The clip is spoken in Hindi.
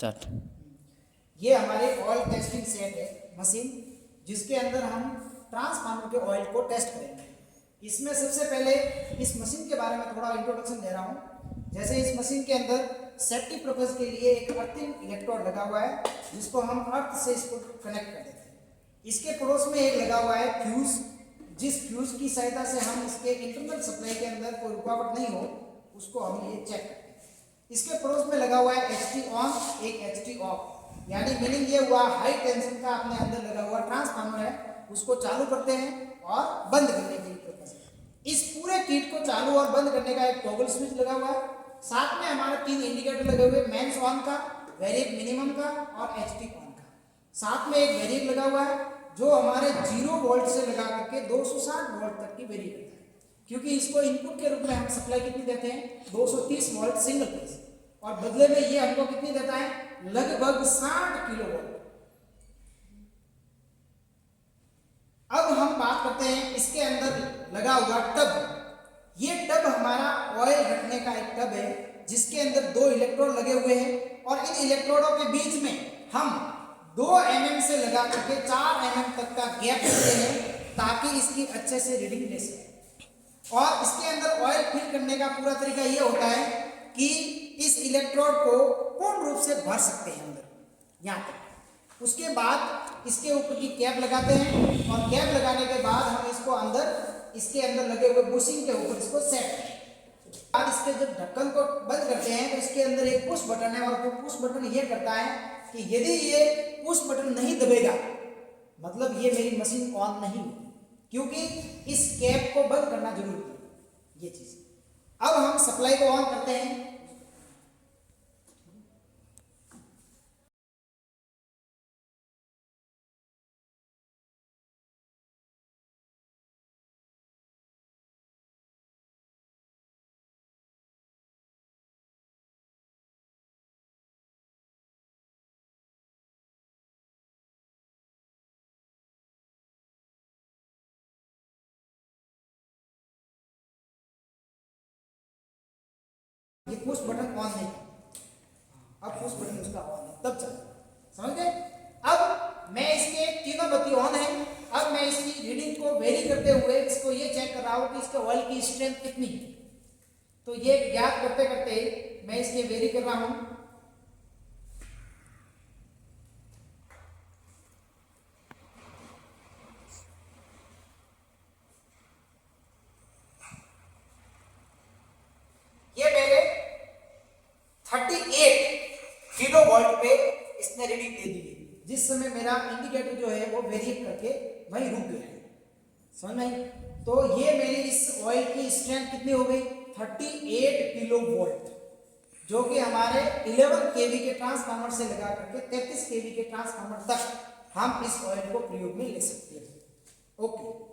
स्टार्ट। ये हमारे ऑयल टेस्टिंग सेट है मशीन, जिसके अंदर हम ट्रांसफार्मर के ऑयल को टेस्ट करेंगे। इसमें सबसे पहले इस मशीन के बारे में थोड़ा इंट्रोडक्शन दे रहा हूँ। जैसे इस मशीन के अंदर सेफ्टी पर्पज के लिए एक अर्थिंग इलेक्ट्रोड लगा हुआ है, जिसको हम अर्थ से इसको कनेक्ट कर देते हैं। इसके पड़ोस में एक लगा हुआ है फ्यूज, जिस फ्यूज की सहायता से हम इसके इंटरनल सप्लाई के अंदर कोई रुकावट नहीं हो उसको हम ये चेक करते हैं। इसके पड़ोस में लगा हुआ है HT ऑन, एक HT ऑफ, यानी मीनिंग ये हुआ हाई टेंशन का अपने अंदर लगा हुआ ट्रांसफार्मर है, उसको चालू करते हैं और बंद करने के लिए पर्पस है। इस पूरे किट को चालू और बंद करने का एक टॉगल स्विच लगा हुआ है। साथ में हमारे 3 इंडिकेटर लगे हुए, मेंस ऑन का, वेरिएक मिनिमम का और HT ऑन का। साथ में एक वेरिएक लगा हुआ है जो हमारे 0 वोल्ट से लगा करके 260 वोल्ट तक की वेरी करता है, क्योंकि इसको इनपुट के रूप में हम सप्लाई कितनी देते हैं, 230 वोल्ट सिंगल फेज, और बदले में ये हमको कितनी देता है, लगभग 60 किलो वोल्ट। अब हम बात करते हैं इसके अंदर लगा हुआ टब। ये टब हमारा ऑयल रखने का एक टब है, जिसके अंदर 2 इलेक्ट्रोड लगे हुए हैं, और इन इलेक्ट्रोडों के बीच में हम 2 mm से लगा करके 4 mm तक का गैप रखते हैं, ताकि इसकी अच्छे से रीडिंग ले सके। और इसके अंदर ऑयल फिल करने का पूरा तरीका ये होता है कि इस इलेक्ट्रोड को पूर्ण रूप से भर सकते हैं अंदर यहाँ तक। उसके बाद इसके ऊपर की कैप लगाते हैं, और कैप लगाने के बाद हम इसको इसके अंदर लगे हुए बुशिंग के ऊपर इसको सेट करते हैं। बाद इसके जब ढक्कन को बंद करते हैं तो इसके अंदर एक पुश बटन है, और वो पुश बटन ये करता है कि यदि ये पुश बटन नहीं दबेगा, मतलब ये मेरी मशीन ऑन नहीं होगी, क्योंकि इस कैप को बंद करना जरूरी है ये चीज। अब हम सप्लाई को ऑन करते हैं। ये पुश बटन ऑन नहीं, अब पुश बटन उसका ऑन है, तब चल, समझ गए। अब मैं इसके तीनों बत्ती ऑन है। अब मैं इसकी रीडिंग को वेरी करते हुए इसको ये चेक कर रहा हूं कि इसके ऑयल की स्ट्रेंथ कितनी है। तो ये ज्ञात करते करते मैं इसके वेरी कर रहा हूं। ये मेरे 38 किलो वोल्ट पे इसने रीडिंग दे दी है, जिस समय मेरा इंडिकेटर जो है वो वेरी करके वहीं रुक गया है, समझ में। तो ये मेरी इस ऑयल की स्ट्रेंथ कितनी हो गई, 38 किलो वोल्ट, जो कि हमारे 11 केवी के ट्रांसफार्मर से लगा करके 33 केवी के ट्रांसफार्मर तक हम इस ऑयल को प्रयोग में ले सकते हैं। ओके।